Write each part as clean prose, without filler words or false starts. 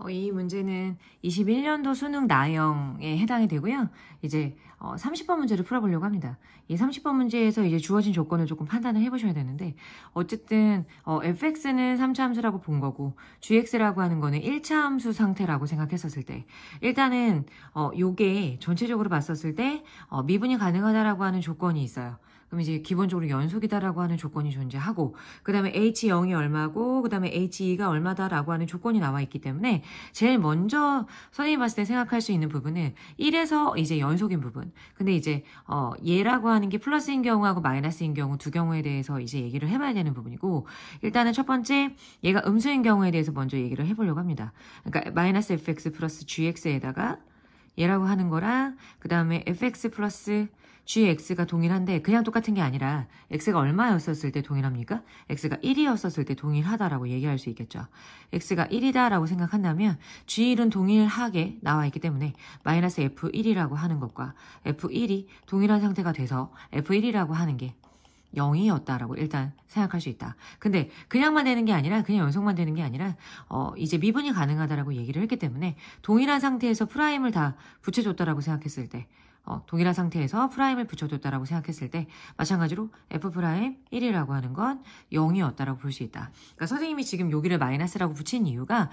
이 문제는 21년도 수능 나형에 해당이 되고요. 이제 30번 문제를 풀어보려고 합니다. 이 30번 문제에서 이제 주어진 조건을 조금 판단을 해보셔야 되는데, 어쨌든 fx는 3차 함수라고 본 거고 gx라고 하는 거는 1차 함수 상태라고 생각했었을 때, 일단은 요게 전체적으로 봤었을 때 미분이 가능하다라고 하는 조건이 있어요. 그럼 이제 기본적으로 연속이다라고 하는 조건이 존재하고, 그 다음에 h0이 얼마고, 그 다음에 h2가 얼마다라고 하는 조건이 나와 있기 때문에 제일 먼저 선생님이 봤을 때 생각할 수 있는 부분은 1에서 이제 연속인 부분. 근데 이제 얘라고 하는 게 플러스인 경우하고 마이너스인 경우 두 경우에 대해서 이제 얘기를 해봐야 되는 부분이고, 일단은 첫 번째 얘가 음수인 경우에 대해서 먼저 얘기를 해보려고 합니다. 그러니까 마이너스 fx 플러스 gx에다가 얘라고 하는 거랑, 그 다음에 fx 플러스 gx가 동일한데 그냥 똑같은 게 아니라 x가 얼마였었을 때 동일합니까? x가 1이었었을 때 동일하다라고 얘기할 수 있겠죠. x가 1이다라고 생각한다면 g1은 동일하게 나와 있기 때문에 마이너스 f1이라고 하는 것과 f1이 동일한 상태가 돼서 f1이라고 하는 게 0이었다라고 일단 생각할 수 있다. 근데 그냥만 되는 게 아니라, 그냥 연속만 되는 게 아니라 이제 미분이 가능하다라고 얘기를 했기 때문에 동일한 상태에서 프라임을 다 붙여줬다라고 생각했을 때, 동일한 상태에서 프라임을 붙여줬다라고 생각했을 때 마찬가지로 f'1이라고 하는 건 0이었다라고 볼 수 있다. 그러니까 선생님이 지금 여기를 마이너스라고 붙인 이유가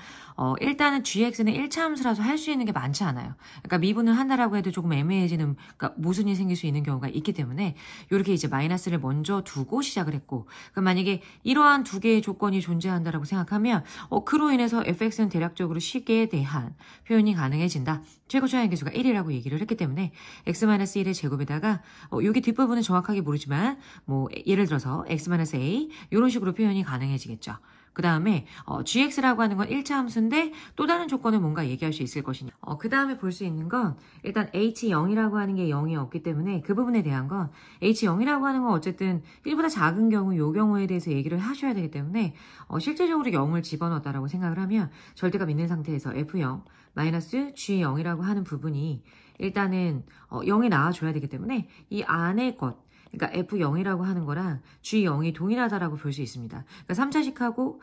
일단은 gx는 1차 함수라서 할 수 있는 게 많지 않아요. 그러니까 미분을 한다라고 해도 조금 애매해지는, 그러니까 모순이 생길 수 있는 경우가 있기 때문에 이렇게 이제 마이너스를 먼저 두고 시작을 했고, 그럼 만약에 이러한 두 개의 조건이 존재한다라고 생각하면 그로 인해서 fx는 대략적으로 식에 대한 표현이 가능해진다. 최고 초하행 계수가 1이라고 얘기를 했기 때문에 x-1의 제곱에다가 여기 뒷부분은 정확하게 모르지만 뭐 예를 들어서 x-a 이런 식으로 표현이 가능해지겠죠. 그 다음에 gx라고 하는 건 1차 함수인데 또 다른 조건을 뭔가 얘기할 수 있을 것이니, 그 다음에 볼 수 있는 건 일단 h0이라고 하는 게 0이 없기 때문에 그 부분에 대한 건 h0이라고 하는 건 어쨌든 1보다 작은 경우, 요 경우에 대해서 얘기를 하셔야 되기 때문에 실제적으로 0을 집어넣었다라고 생각을 하면 절대값 있는 상태에서 f0 마이너스 g0이라고 하는 부분이 일단은 0이 나와줘야 되기 때문에 이 안의 것, 그러니까 f0이라고 하는 거랑 g0이 동일하다라고 볼 수 있습니다. 그러니까 3차식하고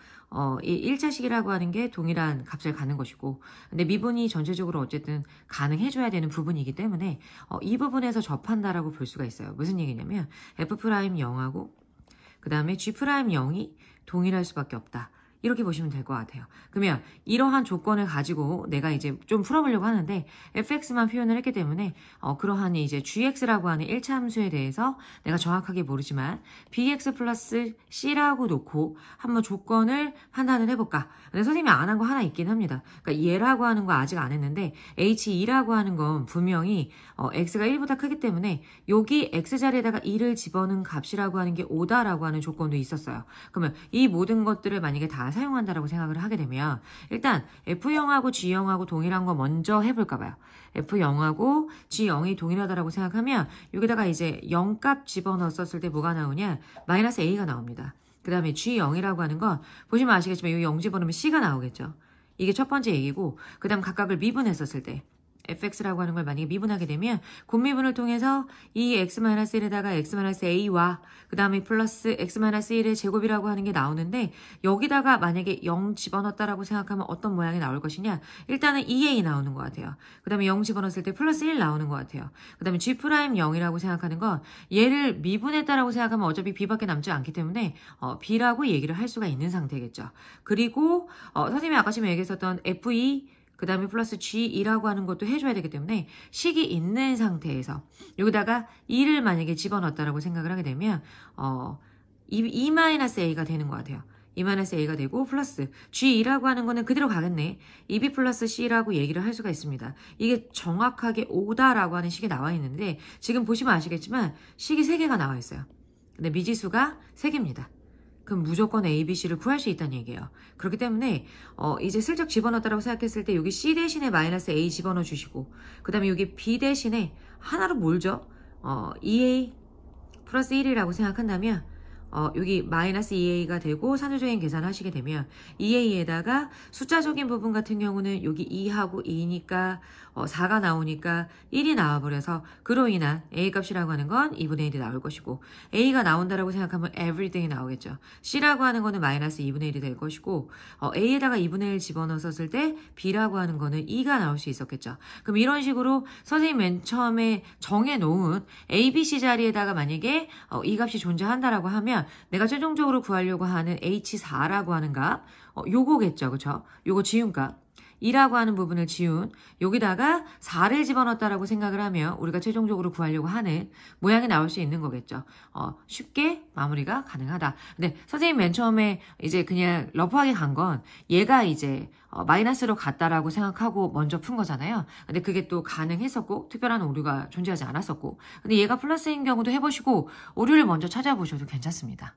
이 1차식이라고 하는 게 동일한 값을 갖는 것이고, 근데 미분이 전체적으로 어쨌든 가능해줘야 되는 부분이기 때문에 이 부분에서 접한다라고 볼 수가 있어요. 무슨 얘기냐면 f'0하고 그 다음에 g'0이 동일할 수밖에 없다. 이렇게 보시면 될 것 같아요. 그러면 이러한 조건을 가지고 내가 이제 좀 풀어보려고 하는데 fx만 표현을 했기 때문에 그러한 이제 gx라고 하는 1차 함수에 대해서 내가 정확하게 모르지만 bx 플러스 c라고 놓고 한번 조건을 판단을 해볼까. 근데 선생님이 안 한 거 하나 있긴 합니다. 그러니까 얘라고 하는 거 아직 안 했는데 h2라고 하는 건 분명히 x가 1보다 크기 때문에 여기 x자리에다가 2를 집어넣은 값이라고 하는 게 5다라고 하는 조건도 있었어요. 그러면 이 모든 것들을 만약에 다 사용한다라고 생각을 하게 되면 일단 f0하고 g0하고 동일한 거 먼저 해볼까 봐요. f0하고 g0이 동일하다라고 생각하면 여기다가 이제 0값 집어넣었을 때 뭐가 나오냐? 마이너스 a가 나옵니다. 그 다음에 g0이라고 하는 건 보시면 아시겠지만 여기 0 집어넣으면 c가 나오겠죠. 이게 첫 번째 얘기고, 그 다음 각각을 미분했었을 때 fx라고 하는 걸 만약에 미분하게 되면 곱미분을 통해서 이 x-1에다가 x-a와 그 다음에 플러스 x-1의 제곱이라고 하는 게 나오는데, 여기다가 만약에 0 집어넣었다라고 생각하면 어떤 모양이 나올 것이냐? 일단은 2a 나오는 것 같아요. 그 다음에 0 집어넣었을 때 플러스 1 나오는 것 같아요. 그 다음에 g'0이라고 생각하는 건 얘를 미분했다라고 생각하면 어차피 b밖에 남지 않기 때문에 b라고 얘기를 할 수가 있는 상태겠죠. 그리고 선생님이 아까 전에 얘기했었던 f2 그 다음에 플러스 g2라고 하는 것도 해줘야 되기 때문에 식이 있는 상태에서 여기다가 2를 만약에 집어넣었다라고 생각을 하게 되면 2-a가 되는 것 같아요. 2-a가 되고 플러스 g2라고 하는 거는 그대로 가겠네. 2b 플러스 c라고 얘기를 할 수가 있습니다. 이게 정확하게 5다라고 하는 식이 나와 있는데 지금 보시면 아시겠지만 식이 3개가 나와 있어요. 근데 미지수가 3개입니다. 그럼 무조건 A, B, C를 구할 수 있다는 얘기예요. 그렇기 때문에 이제 슬쩍 집어넣었다고 생각했을 때 여기 C 대신에 마이너스 A 집어넣어 주시고, 그 다음에 여기 B 대신에 하나로 몰죠? 2A 플러스 1이라고 생각한다면 여기 마이너스 2a가 되고 산술적인 계산하시게 되면 2a에다가 숫자적인 부분 같은 경우는 여기 2하고 2니까 4가 나오니까 1이 나와버려서 그로 인한 a 값이라고 하는 건 2분의 1이 나올 것이고 a가 나온다라고 생각하면 everything이 나오겠죠. c라고 하는 거는 마이너스 2분의 1이 될 것이고 a에다가 2분의 1 집어넣었을 때 b라고 하는 거는 2가 나올 수 있었겠죠. 그럼 이런 식으로 선생님 맨 처음에 정해놓은 a, b, c 자리에다가 만약에 이 값이 존재한다라고 하면 내가 최종적으로 구하려고 하는 h4라고 하는 값 요거겠죠. 그쵸? 요거 지운값 2라고 하는 부분을 지운 여기다가 4를 집어넣었다라고 생각을 하면 우리가 최종적으로 구하려고 하는 모양이 나올 수 있는 거겠죠. 쉽게 마무리가 가능하다. 근데 선생님 맨 처음에 이제 그냥 러프하게 간 건 얘가 이제 마이너스로 갔다라고 생각하고 먼저 푼 거잖아요. 근데 그게 또 가능했었고 특별한 오류가 존재하지 않았었고 근데 얘가 플러스인 경우도 해보시고 오류를 먼저 찾아보셔도 괜찮습니다.